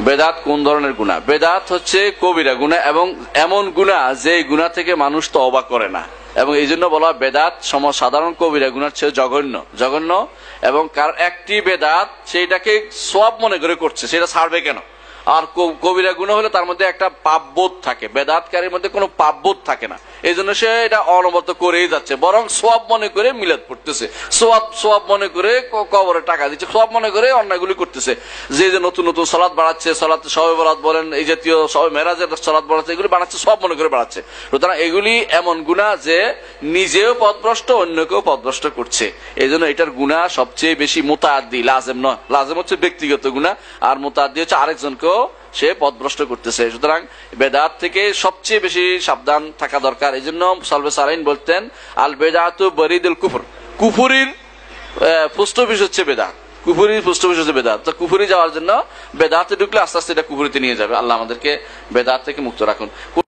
বেদাত কোন ধরনের গুনাহ? বেদাত হচ্ছে কবিরা গুনাহ এবং এমন গুনাহ যে গুনাহ থেকে মানুষ তওবা করে না, এবং এই জন্য বলা হয় বেদাত সাধারণ কবিরা গুনার চেয়ে জঘন্য। এবং কার একটি বেদাত সেইটাকে সওয়াব মনে করে করছে, সেটা ছাড়বে কেন? আর কবিরা গুনাহ হলে তার মধ্যে একটা পাপবোধ থাকে, বেদাতকারীর মধ্যে কোনো পাপবোধ থাকে না, এই জন্য সে এটা অনবরত করেই যাচ্ছে, বরং সওয়াব মনে করে মিলাদ পড়তেছে, সওয়াব মনে করে কবরে টাকা দিচ্ছে, সওয়াব মনে করে অন্যায়গুলি করতেছে। যে নতুন নতুন সালাত বাড়াচ্ছে, সালাত শবে বরাত বলেন, এই জাতীয় শবে মেরাজের সালাত বাড়াচ্ছে, এগুলি বানাচ্ছে সওয়াব মনে করে বাড়াচ্ছে। সুতরাং এগুলি এমন গুনাহ যে নিজেও পথভ্রষ্ট, অন্যকেও পথভ্রষ্ট করছে। এই জন্য এটার গুনাহ সবচেয়ে বেশি মুতাআদ্দি, লাজেম নয়। লাজেম হচ্ছে ব্যক্তিগত গুনাহ, আর মুতাআদ্দি হচ্ছে আরেকজনকেও সে পথভ্রষ্ট করতেছে। সুতরাং বেদাত থেকে সবচেয়ে বেশি সাবধান থাকা দরকার। এই জন্য সালফে সালেহিন বলতেন, আল বেদাতু বরিদুল কুফর, কুফরির পুষ্টবিষ হচ্ছে বেদাত, কুফরির পুষ্টবিষ হচ্ছে বেদাত। তো কুফরি যাওয়ার জন্য বেদাতে ঢুকলে আস্তে আস্তে এটা কুফরিতে নিয়ে যাবে। আল্লাহ আমাদেরকে বেদাত থেকে মুক্ত রাখুন।